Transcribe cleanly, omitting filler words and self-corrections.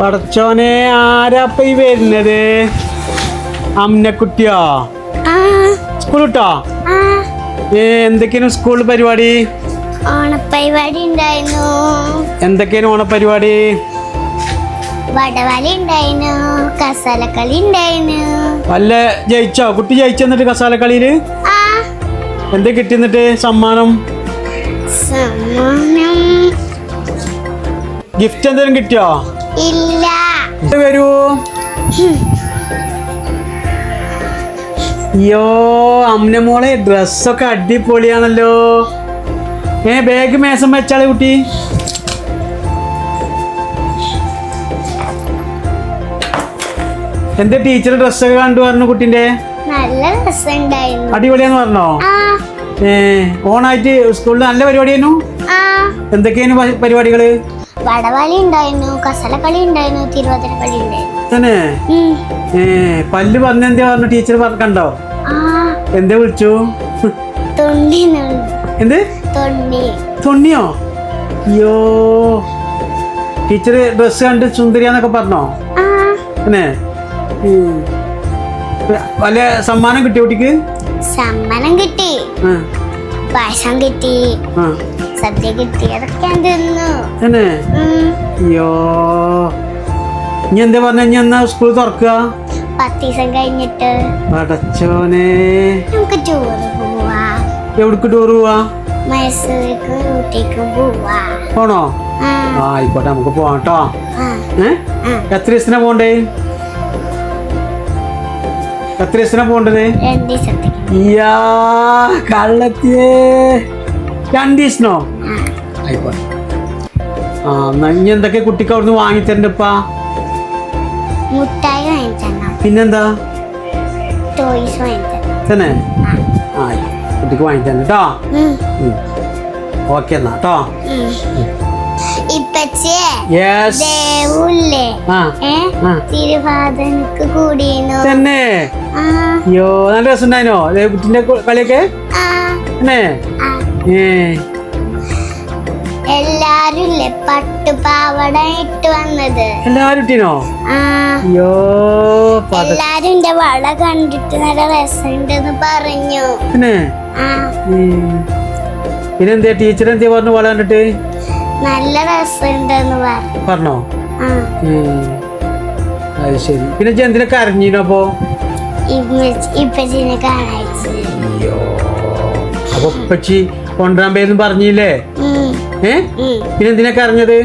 പടച്ചോനെ ആരാപ്പ ഈ വരുന്നത്? അമ്നക്കുട്ടിയോ? സ്കൂൾ വിട്ടോ? എന്തൊക്കെയാണ് സ്കൂളിൽ പരിപാടി? ഓണപ്പരിപാടി ഉണ്ടായിരുന്നു. എന്തൊക്കെയാണ് ഓണപ്പരിപാടി? വടവലി ഉണ്ടായിരുന്നു, കസാലക്കളി ഉണ്ടായിരുന്നു. വല്ല ജയിച്ചോ? കുട്ടി ജയിച്ചെന്നിട്ട് കസാലക്കളിയില് എന്താ കിട്ടിയെന്നിട്ട് സമ്മാനം? ഗിഫ്റ്റ് എന്തെങ്കിലും കിട്ടിയോ? ഇല്ല. വരൂ. അയ്യോ അമ്ന മോളെ ഡ്രസ്സൊക്കെ അടിപൊളിയാണല്ലോ. ബാഗ് മേസം വെച്ചാളെ കുട്ടി. എന്താ ടീച്ചർ ഡ്രസ്സൊക്കെ കണ്ടു പറഞ്ഞു കുട്ടിന്റെ? നല്ല രസമുണ്ടായിരുന്നു. അടിപൊളിയാന്ന് പറഞ്ഞോ? ഓണായിട്ട് സ്കൂളിൽ നല്ല പരിപാടിയായിരുന്നു. എന്തൊക്കെയാണ് പരിപാടികള്? വടവലി ഉണ്ടായിരുന്നു, കസാലക്കളി ഉണ്ടായിരുന്നു, തിരുവാതിരക്കളി ഉണ്ടായിരുന്നു. തന്നെ പല്ല് പറഞ്ഞെന്താ പറഞ്ഞു ടീച്ചർ കണ്ടോ? എന്താ വിളിച്ചു? എന്ത് തൊണ്ണിയോ? അയ്യോ ടീച്ചർ ഡ്രസ് കണ്ട് സുന്ദരിയാന്നൊക്കെ പറഞ്ഞോ? തന്നെ വല്ല സമ്മാനം കിട്ടിയോ കുട്ടിക്ക്? സമ്മാനം കിട്ടി, പായസം കിട്ടി, സദ്യ കിട്ടി, അതൊക്കെ തിന്നു. തന്നെ അയ്യോ ഇനി എന്താ പറഞ്ഞ? ഇനി എന്നാ സ്കൂൾ തുറക്കുക? 10 ദിവസം കഴിഞ്ഞിട്ട്. പടച്ചോനെ നമുക്ക് ടൂറ് പോവാ. എവിടേക്ക് ടൂറ് പോവാ? മൈസൂരിക്കും ഊട്ടിക്കും പോവാ. പോണോ? ആയിക്കോട്ടെ നമുക്ക് പോവാം കേട്ടോ. എത്ര ദിവസത്തിനാ പോണ്ടേ? എത്ര ദിവസത്തിനാ പോണ്ടത്? 2 ദിവസത്തേക്ക്. ഇയ്യാ കള്ളത്തിയേ 2 ദിവസനോ? ആയിക്കോട്ടെ. എന്നാ ഇനി എന്തൊക്കെ കുട്ടിക്ക് അവിടുന്ന് വാങ്ങിത്തരണ്ടപ്പാ? മുട്ടായി വാങ്ങിത്തരണം. പിന്നെന്താ? ടോയ്സ് വാങ്ങിത്തരണം. തന്നെ കുട്ടിക്ക് വാങ്ങിത്തരണം കേട്ടോ. ഓക്കെ എന്നാ കേട്ടോ. തിരുവാതിരക്ക് കൂടിയോ? തന്നെ അയ്യോ നല്ല രസമുണ്ടായിനോ കുട്ടിന്റെ കളിയൊക്കെ? തന്നെ എല്ലാരും പട്ടുപാവട ഇട്ട് വന്നത്. എല്ലാരും ഇട്ടിനോ? അയ്യോ എല്ലാരും എന്റെ വള കണ്ടിട്ട് നല്ല രസമുണ്ടെന്ന് പറഞ്ഞു. പിന്നെന്താ ടീച്ചർ എന്താ പറഞ്ഞു വള കണ്ടിട്ട്? നല്ല രസമുണ്ടെന്ന് പറഞ്ഞോ? അത് ശരി. പിന്നെ എന്തിനൊക്കെ അറിഞ്ഞിനോ അപ്പൊ? ഇപ്പച്ചിനെ കാണാഴ്ച. അയ്യോ അപ്പൊ ഇപ്പച്ചി കൊണ്ടുവരാൻ പേരെന്ന് പറഞ്ഞില്ലേ? പിന്നെ എന്തിനൊക്കെ അറിഞ്ഞത്?